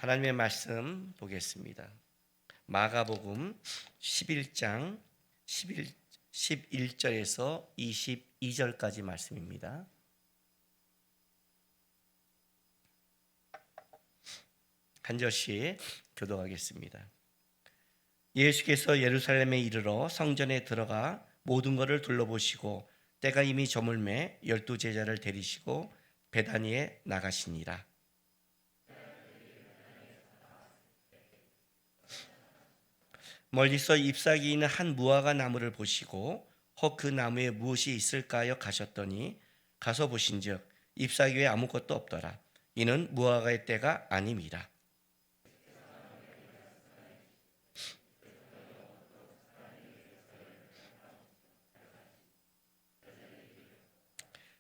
하나님의 말씀 보겠습니다. 마가복음 11장 11절에서 22절까지 말씀입니다. 한 절씩 교독하겠습니다. 예수께서 예루살렘에 이르러 성전에 들어가 모든 것을 둘러보시고 때가 이미 저물매 12 제자를 데리시고 베다니에 나가시니라. 멀리서 잎사귀 있는 한 무화과 나무를 보시고 혹 그 나무에 무엇이 있을까 하여 가셨더니 가서 보신즉 잎사귀에 아무것도 없더라. 이는 무화과의 때가 아님이라.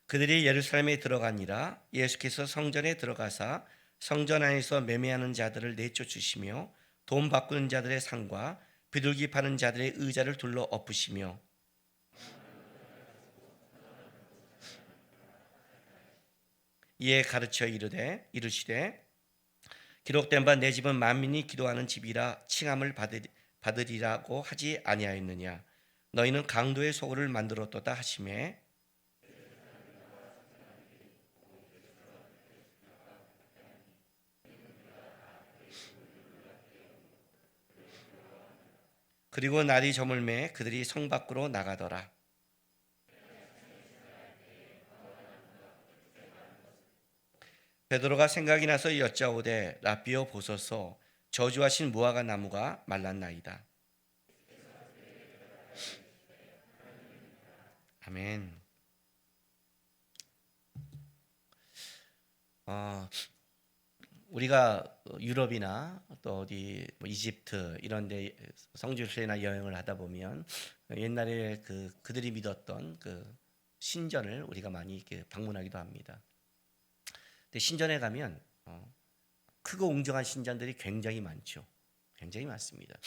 그들이 예루살렘에 들어가니라. 예수께서 성전에 들어가사 성전 안에서 매매하는 자들을 내쫓으시며 돈 바꾸는 자들의 상과 비둘기 파는 자들의 의자를 둘러 엎으시며 이에 가르쳐 이르시되 기록된 바 내 집은 만민이 기도하는 집이라 칭함을 받으리라고 하지 아니하였느냐. 너희는 강도의 소굴을 만들었도다 하시매 그리고 날이 저물매 그들이 성 밖으로 나가더라. 베드로가 생각이 나서 여짜오되 라삐어 보소서 저주하신 무화과 나무가 말랐나이다. 아멘. 우리가 유럽이나 또 어디 이집트 이런데 성지순례나 여행을 하다 보면 옛날에 그들이 믿었던 그 신전을 우리가 많이 이렇게 방문하기도 합니다. 근데 신전에 가면 크고 웅장한 신전들이 굉장히 많죠. 굉장히 많습니다.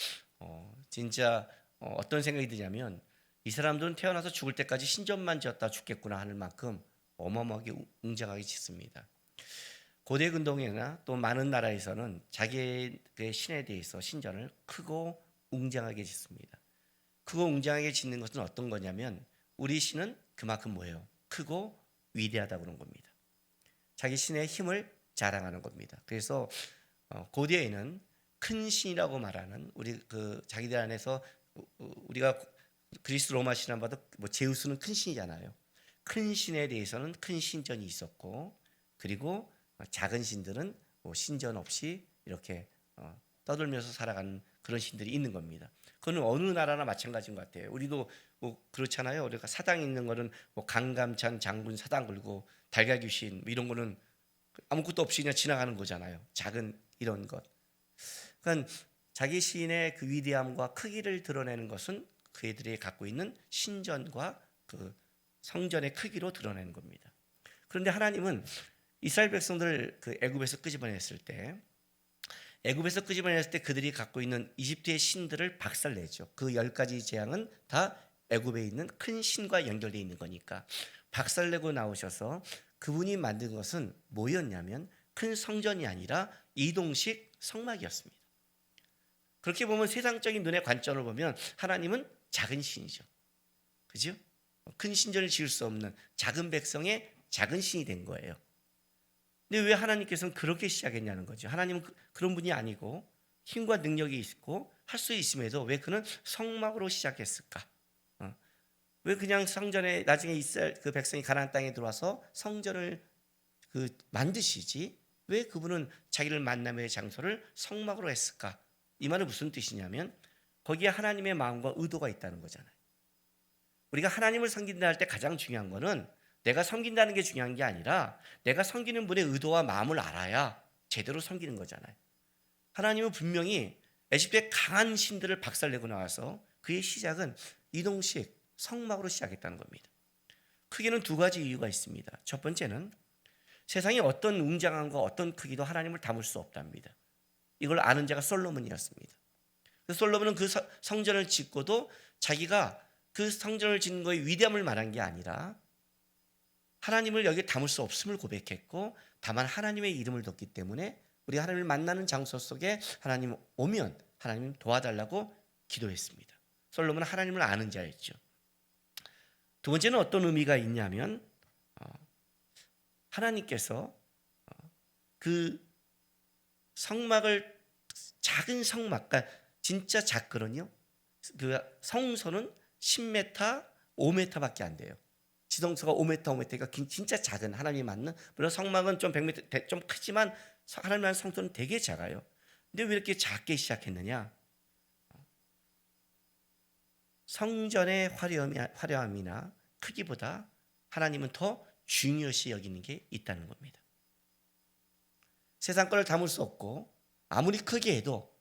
진짜 어떤 생각이 드냐면 이 사람들은 태어나서 죽을 때까지 신전만 지었다 죽겠구나 하는 만큼 어마어마하게 웅장하게 짓습니다. 고대 근동이나 또 많은 나라에서는 자기의 신에 대해서 신전을 크고 웅장하게 짓습니다. 크고 웅장하게 짓는 것은 어떤 거냐면 우리 신은 그만큼 뭐예요? 크고 위대하다고 그런 겁니다. 자기 신의 힘을 자랑하는 겁니다. 그래서 고대에는 큰 신이라고 말하는 우리 자기들 안에서 우리가 그리스 로마 신화 봐도 제우스는 큰 신이잖아요. 큰 신에 대해서는 큰 신전이 있었고 그리고 작은 신들은 신전 없이 이렇게 떠들면서 살아가는 그런 신들이 있는 겁니다. 그건 어느 나라나 마찬가지인 것 같아요. 우리도 그렇잖아요. 우리가 사당 있는 거는 강감찬 장군 사당 걸고 달걀귀신 이런 거는 아무것도 없이 그냥 지나가는 거잖아요. 작은 이런 것. 그러니까 자기 신의 그 위대함과 크기를 드러내는 것은 그들이 갖고 있는 신전과 그 성전의 크기로 드러내는 겁니다. 그런데 하나님은 이스라엘 백성들을 애굽에서 끄집어냈을 때 그들이 갖고 있는 이집트의 신들을 박살내죠. 그 10가지 재앙은 다 애굽에 있는 큰 신과 연결되어 있는 거니까 박살내고 나오셔서 그분이 만든 것은 뭐였냐면 큰 성전이 아니라 이동식 성막이었습니다. 그렇게 보면 세상적인 눈의 관점을 보면 하나님은 작은 신이죠. 그죠? 큰 신전을 지을 수 없는 작은 백성의 작은 신이 된 거예요. 근데 왜 하나님께서는 그렇게 시작했냐는 거죠. 하나님은 그런 분이 아니고 힘과 능력이 있고 할 수 있음에도 왜 그는 성막으로 시작했을까? 왜 그냥 성전에 나중에 이스라엘 그 백성이 가나안 땅에 들어와서 성전을 만드시지? 왜 그분은 자기를 만남의 장소를 성막으로 했을까? 이 말은 무슨 뜻이냐면 거기에 하나님의 마음과 의도가 있다는 거잖아요. 우리가 하나님을 섬긴다 할 때 가장 중요한 거는 내가 섬긴다는 게 중요한 게 아니라 내가 섬기는 분의 의도와 마음을 알아야 제대로 섬기는 거잖아요. 하나님은 분명히 애집트의 강한 신들을 박살내고 나와서 그의 시작은 이동식 성막으로 시작했다는 겁니다. 크게는 2가지 이유가 있습니다. 첫 번째는 세상에 어떤 웅장함과 어떤 크기도 하나님을 담을 수 없답니다. 이걸 아는 자가 솔로몬이었습니다. 솔로몬은 그 성전을 짓고도 자기가 그 성전을 짓는 거에 위대함을 말한 게 아니라 하나님을 여기에 담을 수 없음을 고백했고 다만 하나님의 이름을 뒀기 때문에 우리 하나님을 만나는 장소 속에 하나님 오면 하나님 도와달라고 기도했습니다. 솔로몬은 하나님을 아는 자였죠. 두 번째는 어떤 의미가 있냐면 하나님께서 그 성막을 작은 성막, 그러니까 진짜 작거든요. 그 성소는 10m, 5m밖에 안 돼요. 지성소가 5m, 5m니까 진짜 작은 하나님이 맞는. 물론 성막은 좀 100m 좀 크지만 하나님의 성소는 되게 작아요. 근데 왜 이렇게 작게 시작했느냐? 성전의 화려함이나 크기보다 하나님은 더 중요시 여기는 게 있다는 겁니다. 세상 걸 담을 수 없고 아무리 크게 해도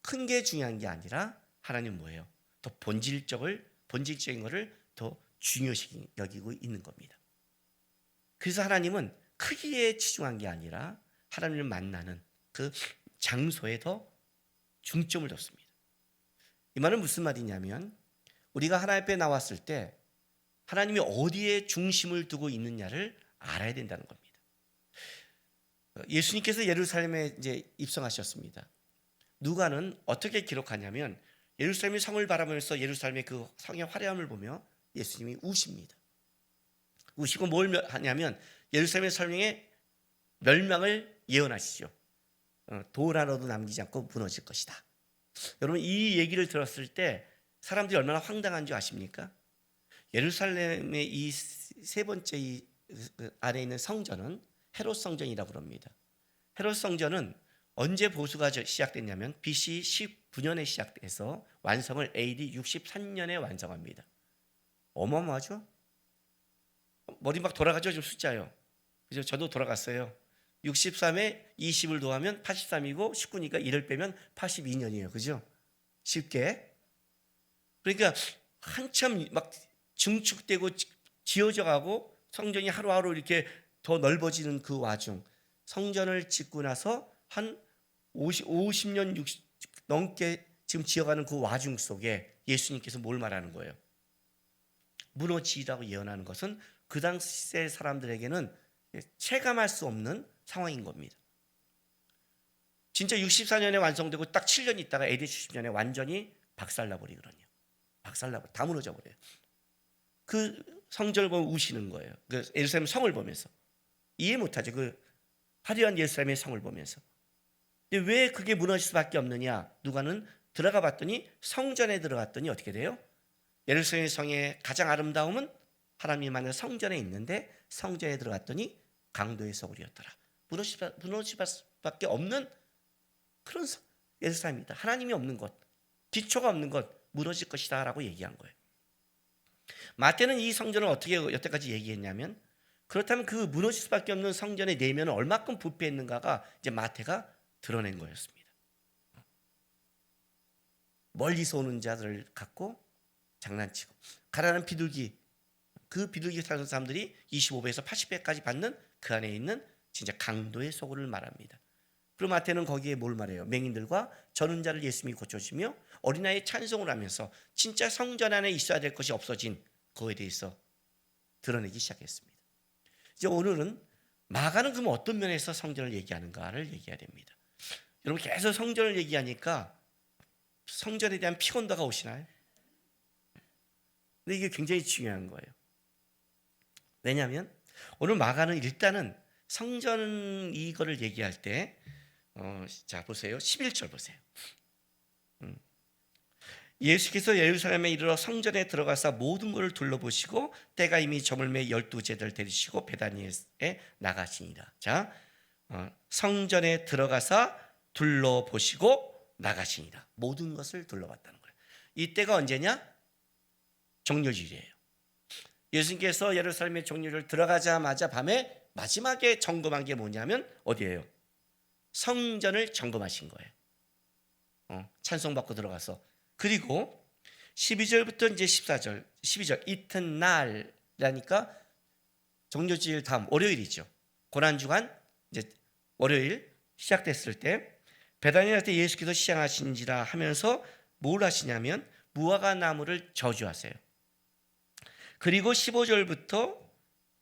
큰 게 중요한 게 아니라 하나님은 뭐예요? 더 본질적인 것을 더 중요시 여기고 있는 겁니다. 그래서 하나님은 크기에 치중한 게 아니라 하나님을 만나는 그 장소에 더 중점을 뒀습니다. 이 말은 무슨 말이냐면 우리가 하나님 앞에 나왔을 때 하나님이 어디에 중심을 두고 있느냐를 알아야 된다는 겁니다. 예수님께서 예루살렘에 이제 입성하셨습니다. 누가는 어떻게 기록하냐면 예루살렘의 성을 바라보면서 예루살렘의 그 성의 화려함을 보며 예수님이 우십니다. 우시고 뭘 하냐면 예루살렘의 성의 멸망을 예언하시죠. 돌 하나도 남기지 않고 무너질 것이다. 여러분 이 얘기를 들었을 때 사람들이 얼마나 황당한 줄 아십니까? 예루살렘의 이 세 번째 이 아래에 있는 성전은 헤롯 성전이라고 합니다. 헤롯 성전은 언제 보수가 시작됐냐면 BC 19년에 시작돼서 완성을 AD 63년에 완성합니다. 어마어마하죠? 머리 막 돌아가죠? 좀 숫자요. 그죠? 저도 돌아갔어요. 63에 20을 더하면 83이고 19니까 1을 빼면 82년이에요. 그죠? 쉽게. 그러니까 한참 막 증축되고 지어져 가고 성전이 하루하루 이렇게 더 넓어지는 그 와중 성전을 짓고 나서 한 50년 60 넘게 지금 지어가는 그 와중 속에 예수님께서 뭘 말하는 거예요? 무너지라고 예언하는 것은 그 당시의 사람들에게는 체감할 수 없는 상황인 겁니다. 진짜 64년에 완성되고 딱 7년 있다가 AD 70년에 완전히 박살나버리거든요. 박살나버려, 다 무너져 버려요. 그 성전을 보면 우시는 거예요. 그 예루살렘 성을 보면서 이해 못하죠. 그 화려한 예루살렘의 성을 보면서. 근데 왜 그게 무너질 수밖에 없느냐? 누가는 들어가 봤더니 성전에 들어갔더니 어떻게 돼요? 예루살렘 성의 가장 아름다움은 하나님이 만든 성전에 있는데 성전에 들어갔더니 강도의 소굴이었더라. 무너질 수밖에 없는 그런 예루살렘이다. 하나님이 없는 것, 기초가 없는 것, 무너질 것이다 라고 얘기한 거예요. 마태는 이 성전을 어떻게 여태까지 얘기했냐면 그렇다면 그 무너질 수밖에 없는 성전의 내면은 얼마큼 부패했는가가 이제 마태가 드러낸 거였습니다. 멀리서 오는 자들을 갖고 장난치고 가난한 비둘기, 그 비둘기 사는 사람들이 25배에서 80배까지 받는 그 안에 있는 진짜 강도의 소굴을 말합니다. 그리고 마태는 거기에 뭘 말해요? 맹인들과 저는 자를 예수님이 고쳐주시며 어린아이의 찬송을 하면서 진짜 성전 안에 있어야 될 것이 없어진 그거에 대해서 드러내기 시작했습니다. 이제 오늘은 마가는 그럼 어떤 면에서 성전을 얘기하는가를 얘기해야 됩니다. 여러분 계속 성전을 얘기하니까 성전에 대한 피곤도가 오시나요? 근데 이게 굉장히 중요한 거예요. 왜냐하면 오늘 마가는 일단은 성전 이거를 얘기할 때 자 보세요. 11절 보세요. 예수께서 예루살렘에 이르러 성전에 들어가서 모든 것을 둘러보시고 때가 이미 저물매 12제자를 데리시고 베다니에 나가시니라. 자, 성전에 들어가서 둘러보시고 나가시니라. 모든 것을 둘러봤다는 거예요. 이때가 언제냐? 정료주일이에요. 예수님께서 예루살렘의 정료주일 들어가자마자 밤에 마지막에 점검한 게 뭐냐면 어디예요? 성전을 점검하신 거예요. 찬송받고 들어가서. 그리고 12절부터 이제 14절, 12절 이튿날이라니까 정료주일 다음 월요일이죠. 고난주간 이제 월요일 시작됐을 때 베다니아 때 예수께서 시장하신지라 하면서 뭘 하시냐면 무화과 나무를 저주하세요. 그리고 15절부터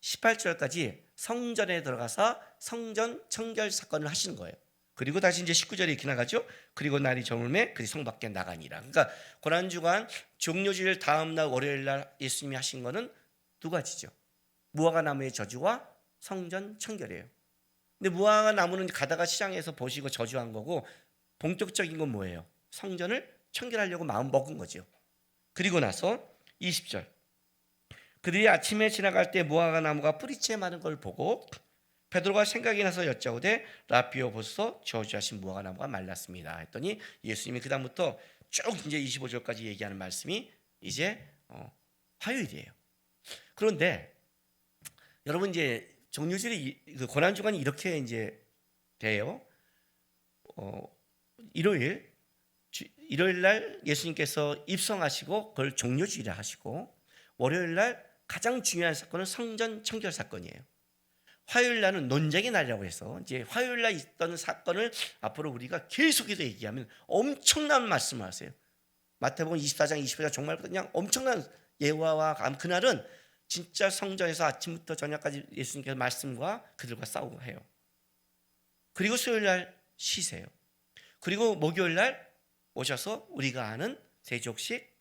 18절까지 성전에 들어가서 성전 청결 사건을 하시는 거예요. 그리고 다시 이제 19절에 이렇게 나가죠. 그리고 날이 저물매 그리 성 밖에 나가니라. 그러니까 고난주간 종료주일 다음 날 월요일 날 예수님이 하신 거는 두 가지죠. 무화과 나무의 저주와 성전 청결이에요. 근데 무화과 나무는 가다가 시장에서 보시고 저주한 거고, 본격적인 건 뭐예요? 성전을 청결하려고 마음 먹은 거죠. 그리고 나서 20절, 그들이 아침에 지나갈 때 무화과 나무가 뿌리채 마른 걸 보고 베드로가 생각이 나서 여짜오되 라피오 보소서 저주하신 무화과 나무가 말랐습니다 했더니 예수님이 그 다음부터 쭉 이제 25절까지 얘기하는 말씀이 이제 화요일이에요. 그런데 여러분, 이제 종료절이 고난 주간이 이렇게 이제 돼요. 일요일 날 예수님께서 입성하시고 그걸 종료주일에 하시고, 월요일 날 가장 중요한 사건은 성전 청결 사건이에요. 화요일 날은 논쟁의 날이라고 해서 이제 화요일 날 있던 사건을 앞으로 우리가 계속해서 얘기하면 엄청난 말씀을 하세요. 마태복음 24장 25장 정말 그냥 엄청난 예화와 그날은 진짜 성전에서 아침부터 저녁까지 예수님께서 말씀과 그들과 싸우고 해요. 그리고 수요일 날 쉬세요. 그리고 목요일 날 오셔서 우리가 아는 세족식,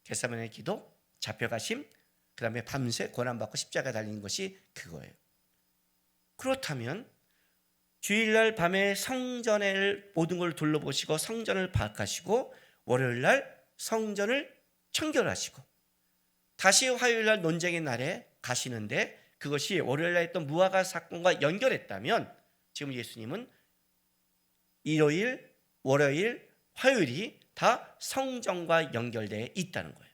겟세마네 기도, 잡혀가심, 그 다음에 밤새 고난받고 십자가 달리는 것이 그거예요. 그렇다면 주일날 밤에 성전을 모든 걸 둘러보시고 성전을 파악하시고, 월요일날 성전을 청결하시고, 다시 화요일날 논쟁의 날에 가시는데 그것이 월요일날 했던 무화과 사건과 연결했다면 지금 예수님은 일요일, 월요일, 화요일이 다 성전과 연결되어 있다는 거예요.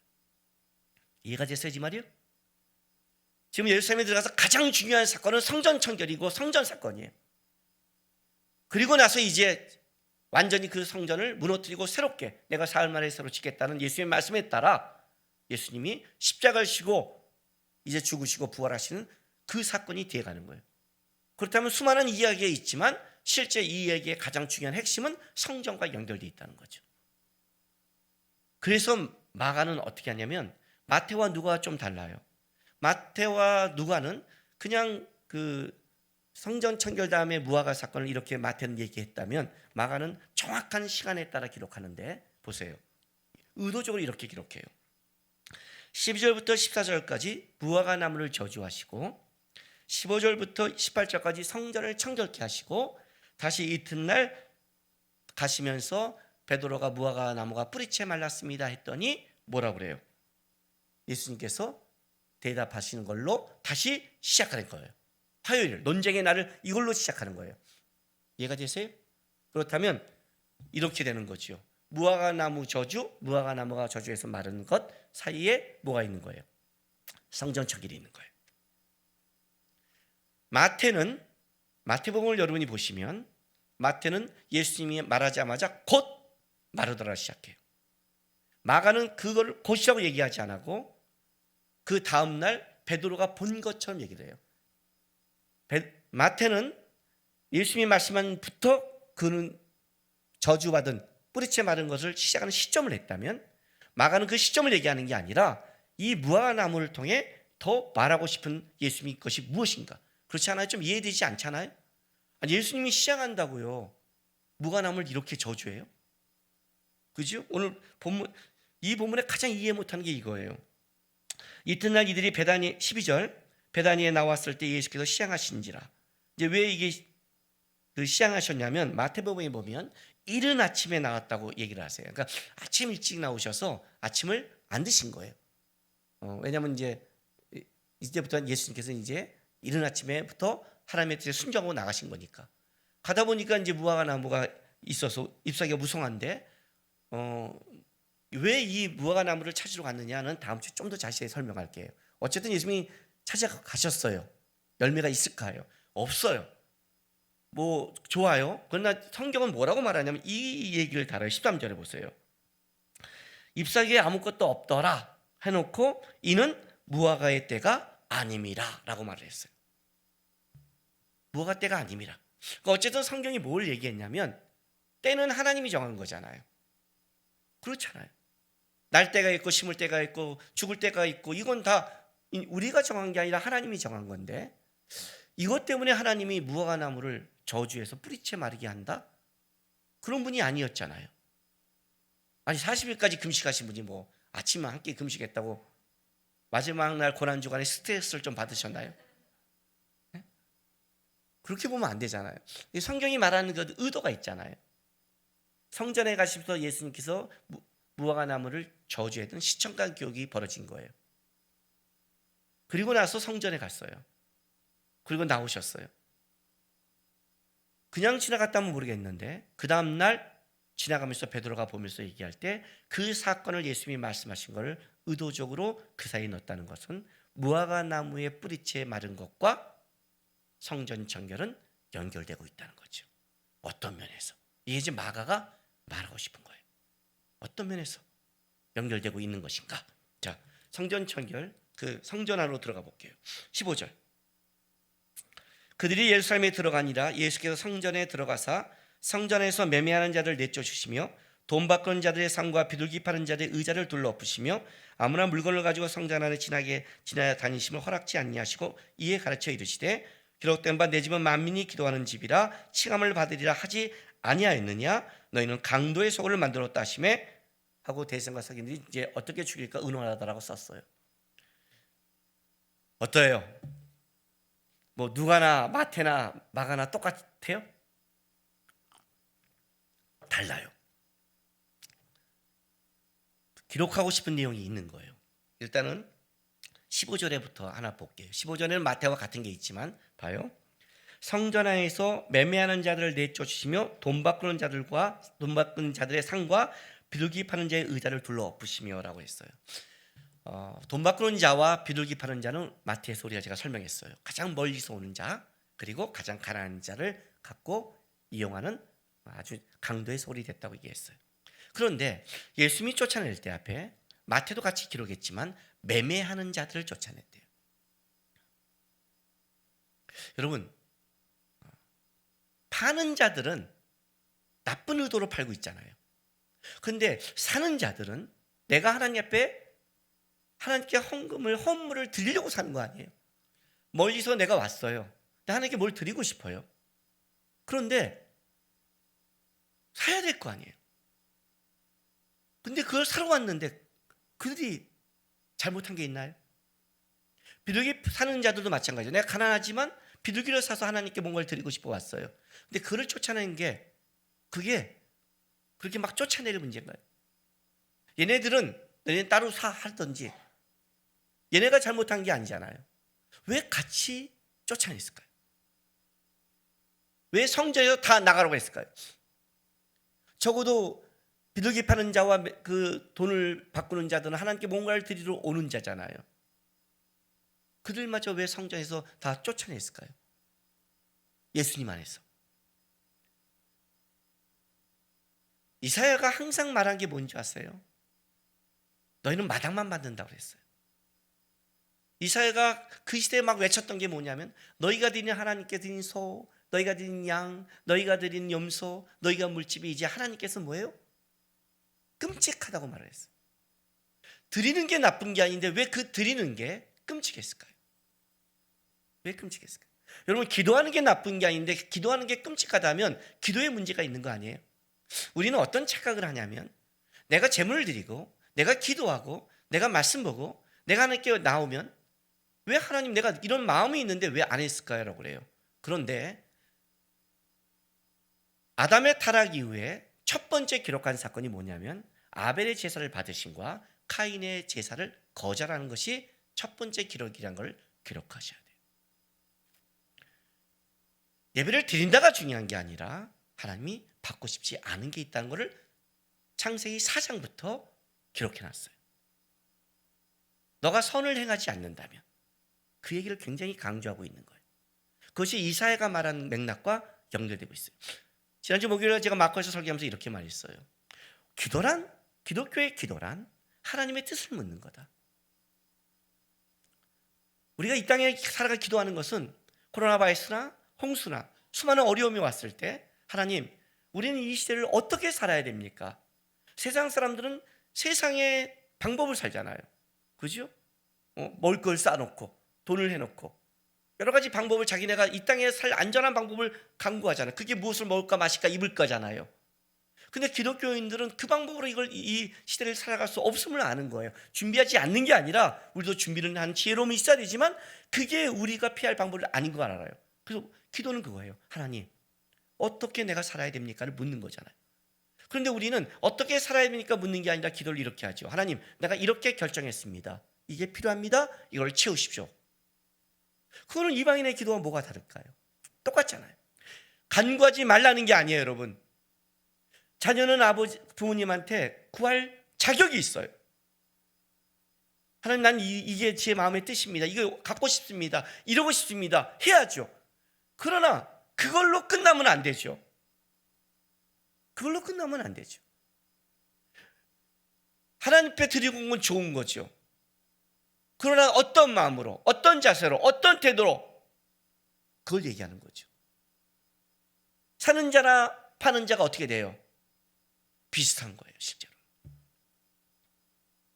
이해가 됐어요, 이 말이요? 지금 예루살렘에 들어가서 가장 중요한 사건은 성전 청결이고 성전 사건이에요. 그리고 나서 이제 완전히 그 성전을 무너뜨리고 새롭게 내가 사흘 만에 새로 짓겠다는 예수님의 말씀에 따라 예수님이 십자가를 지고 이제 죽으시고 부활하시는 그 사건이 되어가는 거예요. 그렇다면 수많은 이야기가 있지만 실제 이 이야기의 가장 중요한 핵심은 성전과 연결되어 있다는 거죠. 그래서 마가는 어떻게 하냐면 마태와 누가가 좀 달라요. 마태와 누가는 그냥 그 성전 청결 다음에 무화과 사건을 이렇게 마태는 얘기했다면 마가는 정확한 시간에 따라 기록하는데 보세요. 의도적으로 이렇게 기록해요. 12절부터 14절까지 무화과 나무를 저주하시고 15절부터 18절까지 성전을 청결케 하시고 다시 이튿날 가시면서 베드로가 무화과 나무가 뿌리채 말랐습니다 했더니 뭐라고 그래요? 예수님께서 대답하시는 걸로 다시 시작하는 거예요. 화요일 논쟁의 날을 이걸로 시작하는 거예요. 이해가 되세요? 그렇다면 이렇게 되는 거죠. 무화과 나무 저주, 무화과 나무가 저주에서 마른 것 사이에 뭐가 있는 거예요? 성전 청결이 있는 거예요. 마태복음을 여러분이 보시면 마태는 예수님이 말하자마자 곧 마르더라 시작해요. 마가는 그걸 곧이라고 얘기하지 않고 그 다음날 베드로가 본 것처럼 얘기를 해요. 마태는 예수님이 말씀한부터 그는 저주받은 뿌리채 마른 것을 시작하는 시점을 했다면 마가는 그 시점을 얘기하는 게 아니라 이 무화과 나무를 통해 더 말하고 싶은 예수님의 것이 무엇인가. 그렇지 않아요? 좀 이해되지 않잖아요? 아니, 예수님이 시작한다고요 무화과 나무를 이렇게 저주해요? 그죠? 오늘 이 본문에 가장 이해 못하는 게 이거예요. 이튿날 이들이 베다니 12절 베다니에 나왔을 때 예수께서 시향하신지라. 이제 왜 이게 시향하셨냐면 마태복음에 보면 이른 아침에 나왔다고 얘기를 하세요. 그러니까 아침 일찍 나오셔서 아침을 안 드신 거예요. 왜냐하면 이제부터 예수님께서 이제 이른 아침에부터 하나님의 뜻에 순종하고 나가신 거니까. 가다 보니까 이제 무화과 나무가 있어서 잎사귀가 무성한데 왜 이 무화과 나무를 찾으러 갔느냐는 다음 주에 좀 더 자세히 설명할게요. 어쨌든 예수님이 찾아가셨어요. 열매가 있을까요? 없어요. 뭐 좋아요. 그러나 성경은 뭐라고 말하냐면 이 얘기를 달아요. 13절에 보세요. 잎사귀에 아무것도 없더라 해놓고 이는 무화과의 때가 아님이라 라고 말을 했어요. 무화과 때가 아님이라. 그러니까 어쨌든 성경이 뭘 얘기했냐면 때는 하나님이 정한 거잖아요. 그렇잖아요. 날 때가 있고 심을 때가 있고 죽을 때가 있고 이건 다 우리가 정한 게 아니라 하나님이 정한 건데 이것 때문에 하나님이 무화과 나무를 저주해서 뿌리채 마르게 한다? 그런 분이 아니었잖아요. 아니 40일까지 금식하신 분이 뭐 아침만 한 끼 금식했다고 마지막 날 고난주간에 스트레스를 좀 받으셨나요? 네? 그렇게 보면 안 되잖아요. 성경이 말하는 그 의도가 있잖아요. 성전에 가시면서 예수님께서 무화과 나무를 저주했던 시청각 교육이 벌어진 거예요. 그리고 나서 성전에 갔어요. 그리고 나오셨어요. 그냥 지나갔다면 모르겠는데 그 다음날 지나가면서 베드로가 보면서 얘기할 때 그 사건을 예수님이 말씀하신 것을 의도적으로 그 사이에 넣었다는 것은 무화과 나무의 뿌리채 마른 것과 성전 정결은 연결되고 있다는 거죠. 어떤 면에서 이게 이제 마가가 말하고 싶은 거예요. 어떤 면에서 연결되고 있는 것인가? 자, 성전 정결, 그 성전 안으로 들어가 볼게요. 15절. 그들이 예루살렘에 들어가니라 예수께서 성전에 들어가사 성전에서 매매하는 자를 내쫓으시며 돈 바꾸는 자들의 상과 비둘기 파는 자들의 의자를 둘러엎으시며 아무나 물건을 가지고 성전 안에 지나야 다니심을 허락지 아니하시고 이에 가르쳐 이르시되 기록된 바 내 집은 만민이 기도하는 집이라 칭함을 받으리라 하지 아니하였느냐 너희는 강도의 소굴을 만들었다 하시매 하고 대선과 서기들이 이제 어떻게 죽일까 의논하다라고 썼어요. 어때요? 뭐 누가나 마태나 마가나 똑같아요? 달라요. 기록하고 싶은 내용이 있는 거예요. 일단은 15절에부터 하나 볼게요. 15절에는 마태와 같은 게 있지만 봐요. 성전 안에서 매매하는 자들을 내쫓으시며 돈 바꾸는 자들의 상과 비둘기 파는 자의 의자를 둘러 엎으시며라고 했어요. 돈 바꾸는 자와 비둘기 파는 자는 마태에서 우리가 제가 설명했어요. 가장 멀리서 오는 자 그리고 가장 가난한 자를 갖고 이용하는 아주 강도의 소리 됐다고 얘기했어요. 그런데 예수님이 쫓아낼 때 앞에 마태도 같이 기록했지만 매매하는 자들을 쫓아냈대요. 여러분 파는 자들은 나쁜 의도로 팔고 있잖아요. 그런데 사는 자들은 내가 하나님 앞에 하나님께 헌물을 드리려고 사는 거 아니에요. 멀리서 내가 왔어요. 하나님께 뭘 드리고 싶어요. 그런데 사야 될 거 아니에요. 근데 그걸 사러 왔는데 그들이 잘못한 게 있나요? 비둘기 사는 자들도 마찬가지예요. 내가 가난하지만 비둘기를 사서 하나님께 뭔가를 드리고 싶어 왔어요. 근데 그를 쫓아내는 게 그게 그렇게 막 쫓아내는 문제인가요? 얘네들은 따로 하든지 얘네가 잘못한 게 아니잖아요. 왜 같이 쫓아냈을까요? 왜 성전에서 다 나가라고 했을까요? 적어도 비둘기 파는 자와 그 돈을 바꾸는 자들은 하나님께 뭔가를 드리러 오는 자잖아요. 그들마저 왜 성전에서 다 쫓아냈을까요? 예수님 안에서. 이사야가 항상 말한 게 뭔지 아세요? 너희는 마당만 만든다고 그랬어요. 이사야가 그 시대에 막 외쳤던 게 뭐냐면 너희가 드린 하나님께 드린 소, 너희가 드린 양, 너희가 드린 염소, 너희가 물집이 이제 하나님께서 뭐예요? 끔찍하다고 말을 했어요. 드리는 게 나쁜 게 아닌데 왜 그 드리는 게 끔찍했을까요? 왜 끔찍했을까요? 여러분 기도하는 게 나쁜 게 아닌데 기도하는 게 끔찍하다면 기도에 문제가 있는 거 아니에요? 우리는 어떤 착각을 하냐면 내가 제물을 드리고 내가 기도하고 내가 말씀 보고 내가 하나님께 나오면 왜 하나님 내가 이런 마음이 있는데 왜 안 했을까요? 라고 그래요. 그런데 아담의 타락 이후에 첫 번째 기록한 사건이 뭐냐면 아벨의 제사를 받으심과 카인의 제사를 거절하는 것이 첫 번째 기록이라는 걸 기록하셔야 돼요. 예배를 드린다가 중요한 게 아니라 하나님이 받고 싶지 않은 게 있다는 것을 창세기 4장부터 기록해놨어요. 너가 선을 행하지 않는다면 그 얘기를 굉장히 강조하고 있는 거예요. 그것이 이사야가 말한 맥락과 연결되고 있어요. 지난주 목요일에 제가 마커에서 설교하면서 이렇게 말했어요. 기독교의 기도란 하나님의 뜻을 묻는 거다. 우리가 이 땅에 살아가 기도하는 것은 코로나 바이러스나 홍수나 수많은 어려움이 왔을 때 하나님, 우리는 이 시대를 어떻게 살아야 됩니까? 세상 사람들은 세상의 방법을 살잖아요. 그죠? 먹을 걸 쌓아놓고 돈을 해놓고 여러 가지 방법을 자기네가 이 땅에 살 안전한 방법을 강구하잖아요. 그게 무엇을 먹을까 마실까 입을 거잖아요. 근데 기독교인들은 그 방법으로 이 시대를 살아갈 수 없음을 아는 거예요. 준비하지 않는 게 아니라 우리도 준비를 한 지혜로움이 있어야 되지만 그게 우리가 피할 방법이 아닌 걸 알아요. 그래서 기도는 그거예요. 하나님, 어떻게 내가 살아야 됩니까를 묻는 거잖아요. 그런데 우리는 어떻게 살아야 됩니까 묻는 게 아니라 기도를 이렇게 하죠. 하나님, 내가 이렇게 결정했습니다. 이게 필요합니다. 이걸 채우십시오. 그거는 이방인의 기도와 뭐가 다를까요? 똑같잖아요. 간구하지 말라는 게 아니에요, 여러분. 자녀는 부모님한테 구할 자격이 있어요. 하나님, 난 이게 제 마음의 뜻입니다. 이거 갖고 싶습니다. 이러고 싶습니다. 해야죠. 그러나 그걸로 끝나면 안 되죠. 그걸로 끝나면 안 되죠. 하나님 앞에 드리고 온 건 좋은 거죠. 그러나 어떤 마음으로, 어떤 자세로, 어떤 태도로, 그걸 얘기하는 거죠. 사는 자나 파는 자가 어떻게 돼요? 비슷한 거예요, 실제로.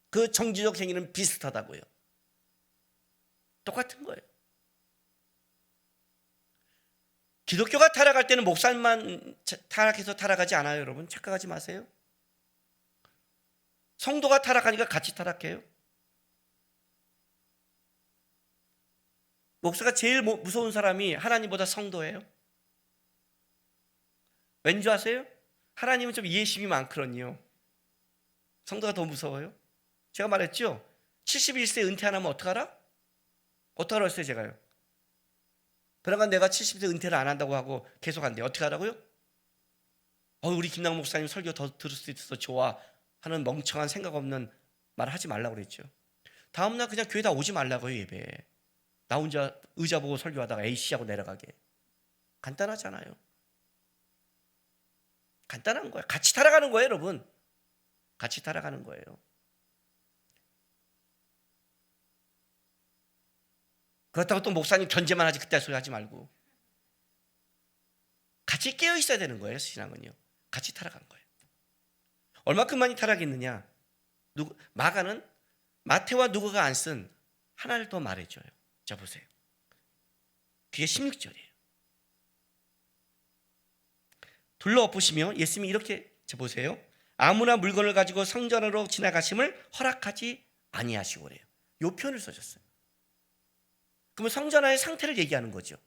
그 정치적 행위는 비슷하다고요. 똑같은 거예요. 기독교가 타락할 때는 목사님만 타락해서 타락하지 않아요, 여러분. 착각하지 마세요. 성도가 타락하니까 같이 타락해요. 목사가 제일 무서운 사람이 하나님보다 성도예요. 왠지 아세요? 하나님은 좀 이해심이 많거든요. 성도가 더 무서워요. 제가 말했죠? 71세 은퇴 안 하면 어떡하라? 어떡하라 했어요, 제가요? 그러니까 내가 70세 은퇴를 안 한다고 하고 계속 한대. 어떻게 하라고요? 우리 김남 목사님 설교 더 들을 수 있어서 좋아 하는 멍청한 생각 없는 말 하지 말라고 그랬죠. 다음날 그냥 교회 다 오지 말라고요, 예배에. 나 혼자 의자 보고 설교하다가 에이씨 하고 내려가게. 간단하잖아요. 간단한 거예요. 같이 타락하는 거예요, 여러분. 같이 타락하는 거예요. 그렇다고 또 목사님 견제만 하지 그때 소리 하지 말고. 같이 깨어 있어야 되는 거예요, 신앙은요. 같이 타락한 거예요. 얼마큼 많이 타락했느냐? 마가는 마태와 누가가 안 쓴 하나를 더 말해줘요. 자, 보세요. 그게 16절이에요. 둘러엎으시며 예수님이 이렇게, 자 보세요. 아무나 물건을 가지고 성전으로 지나가심을 허락하지 아니하시고 그래요. 이 표현을 써줬어요. 그러면 성전 안의 상태를 얘기하는 거죠.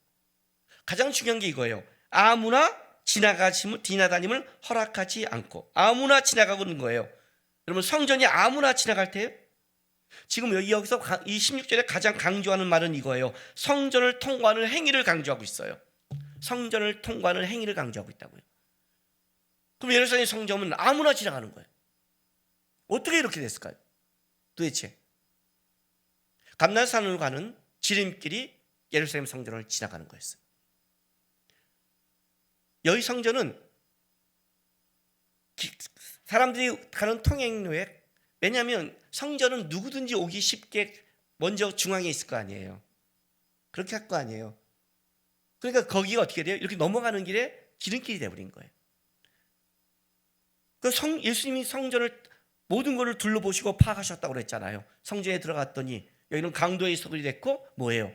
가장 중요한 게 이거예요. 아무나 지나다님을 허락하지 않고. 아무나 지나가고는 거예요. 여러분, 성전이 아무나 지나갈 때요? 지금 여기서 이 16절에 가장 강조하는 말은 이거예요. 성전을 통과하는 행위를 강조하고 있어요. 성전을 통과하는 행위를 강조하고 있다고요. 그럼 예루살렘 성전은 아무나 지나가는 거예요. 어떻게 이렇게 됐을까요? 도대체 감난산으로 가는 지름길이 예루살렘 성전을 지나가는 거였어요. 여기 성전은 사람들이 가는 통행로에, 왜냐하면 성전은 누구든지 오기 쉽게 먼저 중앙에 있을 거 아니에요. 그렇게 할 거 아니에요. 그러니까 거기가 어떻게 돼요? 이렇게 넘어가는 길에 지름길이 돼버린 거예요. 예수님이 성전을 모든 것을 둘러보시고 파악하셨다고 그랬잖아요. 성전에 들어갔더니 여기는 강도의 소굴이 됐고 뭐예요?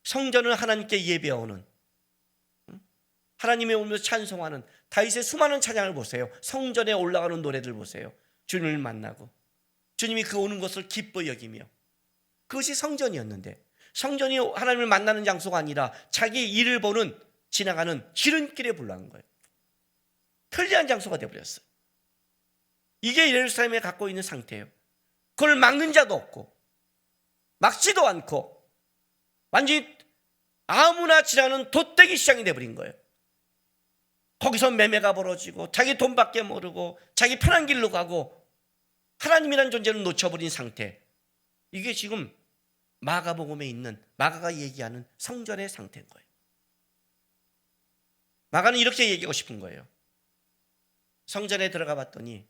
성전은 하나님께 예배하는, 하나님의 오면서 찬송하는 다윗의 수많은 찬양을 보세요. 성전에 올라가는 노래들 보세요. 주님을 만나고 주님이 그 오는 것을 기뻐 여기며, 그것이 성전이었는데 성전이 하나님을 만나는 장소가 아니라 자기 일을 보는 지나가는 지름길에 불러간 거예요. 편리한 장소가 되어버렸어요. 이게 예루살렘에 갖고 있는 상태예요. 그걸 막는 자도 없고 막지도 않고 완전히 아무나 지나가는 돛대기 시장이 되어버린 거예요. 거기서 매매가 벌어지고 자기 돈밖에 모르고 자기 편한 길로 가고 하나님이라는 존재를 놓쳐버린 상태. 이게 지금 마가복음에 있는, 마가가 얘기하는 성전의 상태인 거예요. 마가는 이렇게 얘기하고 싶은 거예요. 성전에 들어가 봤더니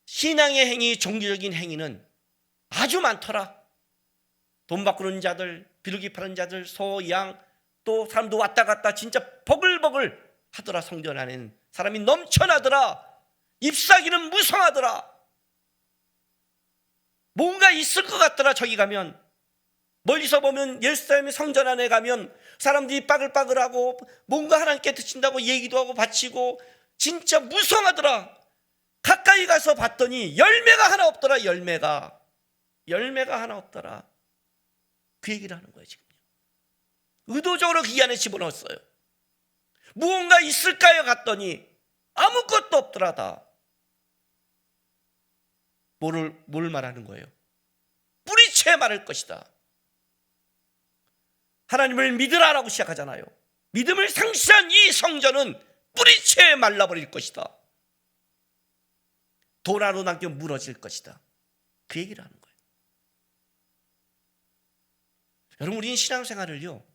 신앙의 행위, 종교적인 행위는 아주 많더라. 돈 바꾸는 자들, 비둘기 파는 자들, 소, 양, 또 사람도 왔다 갔다 진짜 버글버글 하더라. 성전 안에는 사람이 넘쳐나더라. 잎사귀는 무성하더라. 뭔가 있을 것 같더라. 저기 가면, 멀리서 보면 예루살렘의 성전 안에 가면 사람들이 빠글빠글하고 뭔가 하나님께 드친다고 얘기도 하고 바치고 진짜 무성하더라. 가까이 가서 봤더니 열매가 하나 없더라. 열매가 하나 없더라. 그 얘기를 하는 거예요. 지금 의도적으로 그 안에 집어넣었어요. 무언가 있을까요? 갔더니 아무것도 없더라. 다 뭘 말하는 거예요? 뿌리채 말할 것이다. 하나님을 믿으라라고 시작하잖아요. 믿음을 상실한 이 성전은 뿌리채 말라버릴 것이다. 도라로 남겨 무너질 것이다. 그 얘기를 하는 거예요. 여러분, 우리는 신앙생활을요,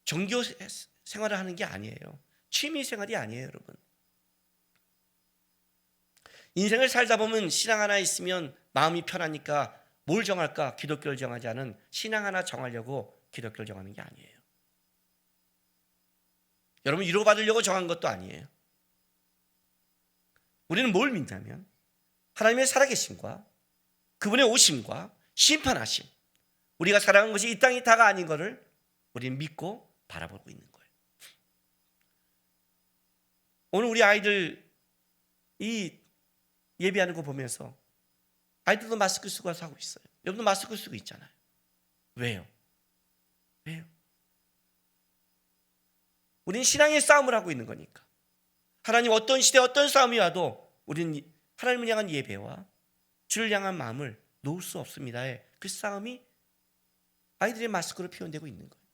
종교 생활을 하는 게 아니에요. 취미생활이 아니에요. 여러분, 인생을 살다 보면 신앙 하나 있으면 마음이 편하니까 뭘 정할까? 기독교를 정하지 않은 신앙 하나 정하려고 기독교를 정하는 게 아니에요. 여러분, 위로받으려고 정한 것도 아니에요. 우리는 뭘 믿냐면 하나님의 살아계심과 그분의 오심과 심판하심, 우리가 살아가는 것이 이 땅이 다가 아닌 것을 우리는 믿고 바라보고 있는 거예요. 오늘 우리 아이들 이 예배하는 거 보면서 아이들도 마스크 쓰고 와서 하고 있어요. 여러분도 마스크 쓰고 있잖아요. 왜요? 우리는 신앙의 싸움을 하고 있는 거니까. 하나님 어떤 시대 어떤 싸움이 와도 우리는 하나님을 향한 예배와 주를 향한 마음을 놓을 수 없습니다. 그 싸움이 아이들의 마스크로 표현되고 있는 거예요.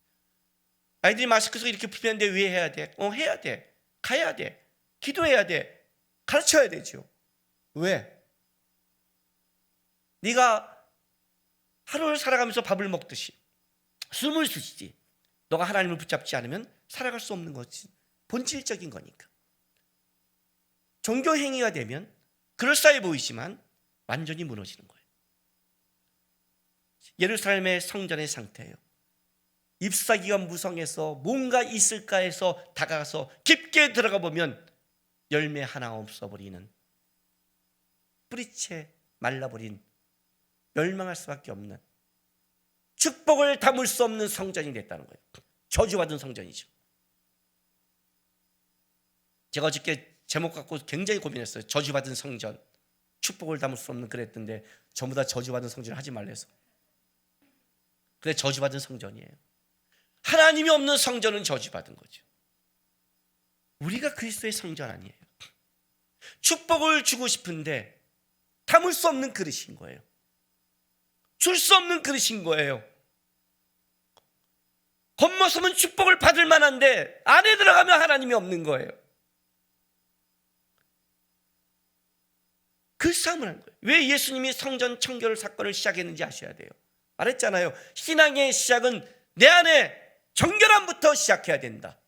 아이들이 마스크 쓰고 이렇게 표현되는데 왜 해야 돼? 해야 돼. 가야 돼. 기도해야 돼. 가르쳐야 되죠. 왜? 네가 하루를 살아가면서 밥을 먹듯이 숨을 쉬지 너가 하나님을 붙잡지 않으면 살아갈 수 없는 것이 본질적인 거니까. 종교 행위가 되면 그럴싸해 보이지만 완전히 무너지는 거예요. 예루살렘의 성전의 상태예요. 잎사귀가 무성해서 뭔가 있을까 해서 다가가서 깊게 들어가 보면 열매 하나 없어버리는, 뿌리채 말라버린, 멸망할 수밖에 없는, 축복을 담을 수 없는 성전이 됐다는 거예요. 저주받은 성전이죠. 제가 어저께 제목 갖고 굉장히 고민했어요. 저주받은 성전, 축복을 담을 수 없는, 그랬던데 전부 다 저주받은 성전을 하지 말래서. 그래, 저주받은 성전이에요. 하나님이 없는 성전은 저주받은 거죠. 우리가 그리스도의 성전 아니에요. 축복을 주고 싶은데 담을 수 없는 그릇인 거예요. 줄 수 없는 그릇인 거예요. 겉모습은 축복을 받을 만한데 안에 들어가면 하나님이 없는 거예요. 그 싸움을 하는 거예요. 왜 예수님이 성전 청결 사건을 시작했는지 아셔야 돼요. 말했잖아요. 신앙의 시작은 내 안에 정결함부터 시작해야 된다.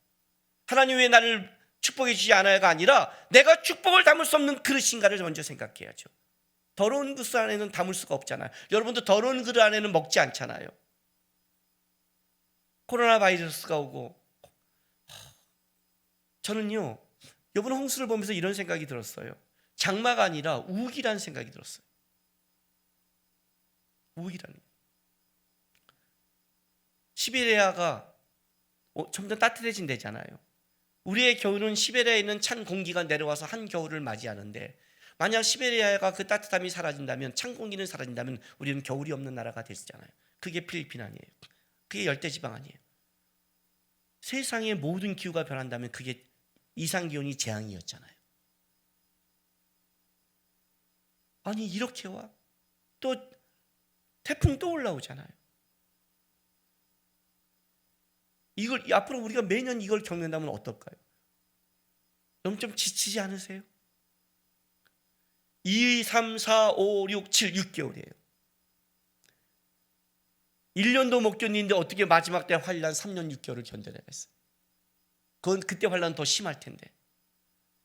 하나님 왜 나를 축복해 주지 않아요가 아니라 내가 축복을 담을 수 없는 그릇인가를 먼저 생각해야죠. 더러운 그릇 안에는 담을 수가 없잖아요. 여러분도 더러운 그릇 안에는 먹지 않잖아요. 코로나 바이러스가 오고, 저는요 이번 홍수를 보면서 이런 생각이 들었어요. 장마가 아니라 우기라는 생각이 들었어요. 우기라는. 시베리아가 점점 따뜻해진대잖아요. 우리의 겨울은 시베리아에 있는 찬 공기가 내려와서 한겨울을 맞이하는데, 만약 시베리아가 그 따뜻함이 사라진다면, 찬 공기는 사라진다면 우리는 겨울이 없는 나라가 됐잖아요. 그게 필리핀 아니에요. 그게 열대지방 아니에요. 세상의 모든 기후가 변한다면 그게 이상기온이 재앙이었잖아요. 아니 이렇게 와? 또 태풍 또 올라오잖아요. 이걸 앞으로 우리가 매년 이걸 겪는다면 어떨까요? 너무 좀 지치지 않으세요? 2, 3, 4, 5, 6, 7, 6개월이에요. 1년도 못 견디는데 어떻게 마지막 때 환란 3년 6개월을 견뎌내겠어요? 그건 그때 환란은 더 심할 텐데.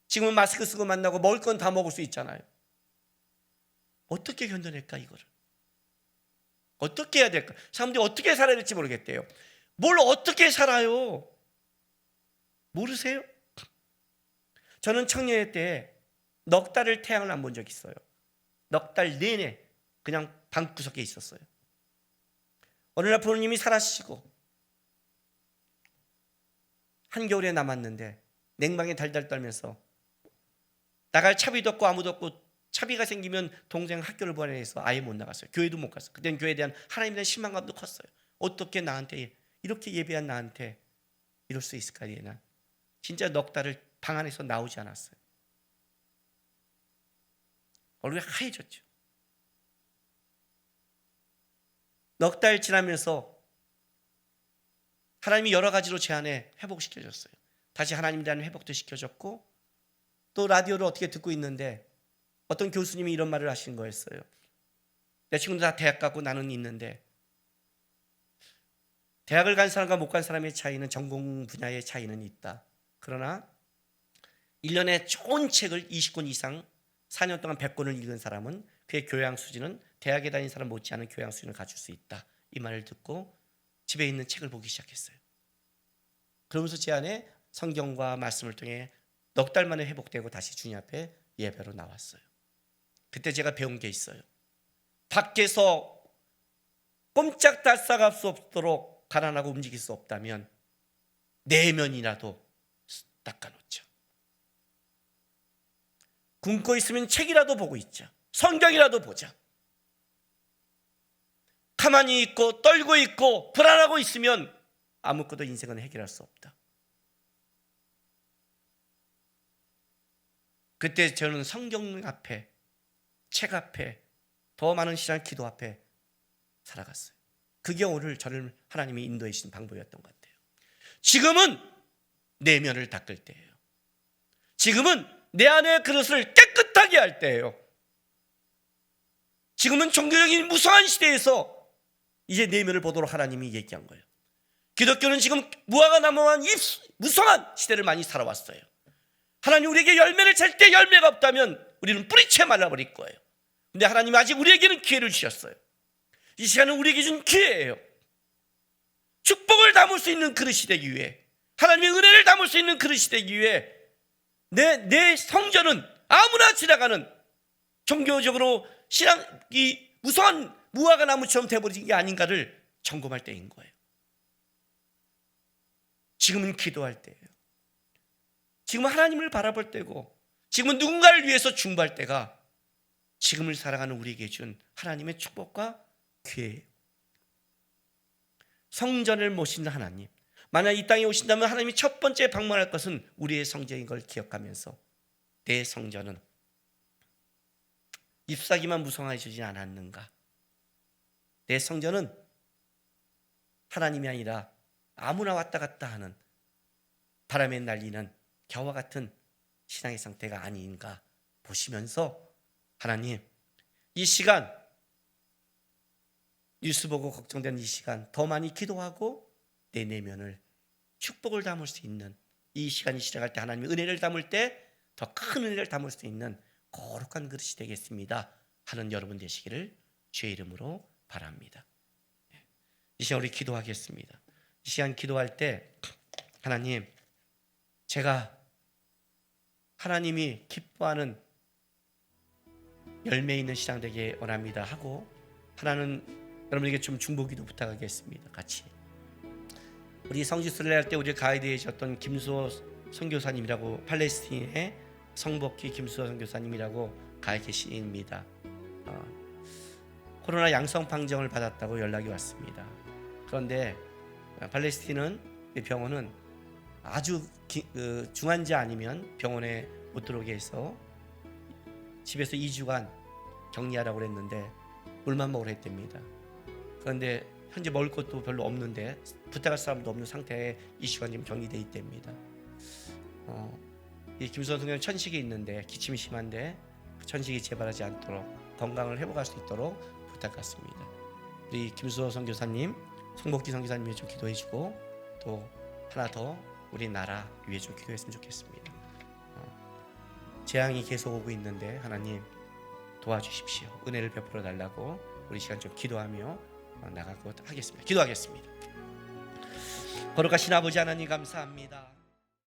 지금은 마스크 쓰고 만나고 먹을 건 다 먹을 수 있잖아요. 어떻게 견뎌낼까 이거를? 어떻게 해야 될까? 사람들이 어떻게 살아야 될지 모르겠대요. 뭘 어떻게 살아요? 모르세요? 저는 청년회 때 넉 달을 태양을 안 본 적이 있어요. 넉 달 내내 그냥 방구석에 있었어요. 어느 날 부모님이 살아시고 한겨울에 남았는데 냉방에 달달 떨면서 나갈 차비도 없고 아무도 없고, 차비가 생기면 동생 학교를 보내서 아예 못 나갔어요. 교회도 못 갔어요. 그때는 교회에 대한 하나님에 대한 실망감도 컸어요. 어떻게 나한테 이렇게 예배한 나한테 이럴 수 있을까. 얘는 진짜 넉 달을 방 안에서 나오지 않았어요. 얼굴이 하얘졌죠. 넉 달 지나면서 하나님이 여러 가지로 제 안에 회복시켜줬어요. 다시 하나님에 대한 회복도 시켜줬고, 또 라디오를 어떻게 듣고 있는데 어떤 교수님이 이런 말을 하신 거였어요. 내 친구들 다 대학 가고 나는 있는데, 대학을 간 사람과 못 간 사람의 차이는 전공 분야의 차이는 있다. 그러나 1년에 좋은 책을 20권 이상 4년 동안 100권을 읽은 사람은 그의 교양 수준은 대학에 다닌 사람 못지않은 교양 수준을 갖출 수 있다. 이 말을 듣고 집에 있는 책을 보기 시작했어요. 그러면서 제 안에 성경과 말씀을 통해 넉 달 만에 회복되고 다시 주님 앞에 예배로 나왔어요. 그때 제가 배운 게 있어요. 밖에서 꼼짝달싹 할 수 없도록 가난하고 움직일 수 없다면 내면이라도 닦아놓자. 굶고 있으면 책이라도 보고 있자. 성경이라도 보자. 가만히 있고 떨고 있고 불안하고 있으면 아무것도 인생은 해결할 수 없다. 그때 저는 성경 앞에, 책 앞에, 더 많은 신앙 기도 앞에 살아갔어요. 그게 오늘 저를 하나님이 인도해 주신 방법이었던 것 같아요. 지금은 내면을 닦을 때예요. 지금은 내 안의 그릇을 깨끗하게 할 때예요. 지금은 종교적인 무성한 시대에서 이제 내면을 보도록 하나님이 얘기한 거예요. 기독교는 지금 무화과 나무만 무성한 시대를 많이 살아왔어요. 하나님 우리에게 열매를 찰 때 열매가 없다면 우리는 뿌리채 말라버릴 거예요. 근데 하나님이 아직 우리에게는 기회를 주셨어요. 이 시간은 우리에게 준 기회예요. 축복을 담을 수 있는 그릇이 되기 위해, 하나님의 은혜를 담을 수 있는 그릇이 되기 위해 내 성전은 아무나 지나가는 종교적으로 신앙이 무성한 무화과 나무처럼 돼버린 게 아닌가를 점검할 때인 거예요. 지금은 기도할 때예요. 지금은 하나님을 바라볼 때고, 지금은 누군가를 위해서 중보할 때가 지금을 살아가는 우리에게 준 하나님의 축복과 기회예요. 성전을 모시는 하나님, 만약 이 땅에 오신다면 하나님이 첫 번째 방문할 것은 우리의 성전인 걸 기억하면서 내 성전은 잎사귀만 무성해지지 않았는가? 내 성전은 하나님이 아니라 아무나 왔다 갔다 하는 바람에 날리는 겨와 같은 신앙의 상태가 아닌가 보시면서, 하나님 이 시간, 뉴스 보고 걱정되는 이 시간 더 많이 기도하고 내 내면을 축복을 담을 수 있는 이 시간이 시작할 때 하나님의 은혜를 담을 때 더 큰 은혜를 담을 수 있는 거룩한 그릇이 되겠습니다 하는 여러분 되시기를 주의 이름으로 바랍니다. 이 시간 우리 기도하겠습니다. 이 시간 기도할 때 하나님, 제가 하나님이 기뻐하는 열매 있는 신앙 되게 원합니다 하고, 하나는 여러분에게 좀 중보기도 부탁하겠습니다. 같이 우리 성지순례 할 때 우리 가이드해 주셨던 김수호 선교사님이라고, 팔레스틴의 성복희 김수호 선교사님이라고 가 계십니다. 코로나 양성 판정을 받았다고 연락이 왔습니다. 그런데 팔레스틴은 병원은 아주 중환자 아니면 병원에 못 들어오게 해서 집에서 2주간 격리하라고 그랬는데 물만 먹으라 했답니다. 그런데 현재 먹을 것도 별로 없는데, 부탁할 사람도 없는 상태에 2주간 지금 격리돼 있답니다. 이 김수호 선교는 천식이 있는데 기침이 심한데 천식이 재발하지 않도록 건강을 회복할 수 있도록 부탁했습니다. 우리 김수호 선교사님, 성복기 선교사님 위해 좀 기도해주고, 또 하나 더 우리나라 위해 좀 기도했으면 좋겠습니다. 재앙이 계속 오고 있는데 하나님 도와주십시오. 은혜를 베풀어 달라고 우리 시간 좀 기도하며 나가고 하겠습니다. 기도하겠습니다. 거룩하신 아버지 하나님 감사합니다.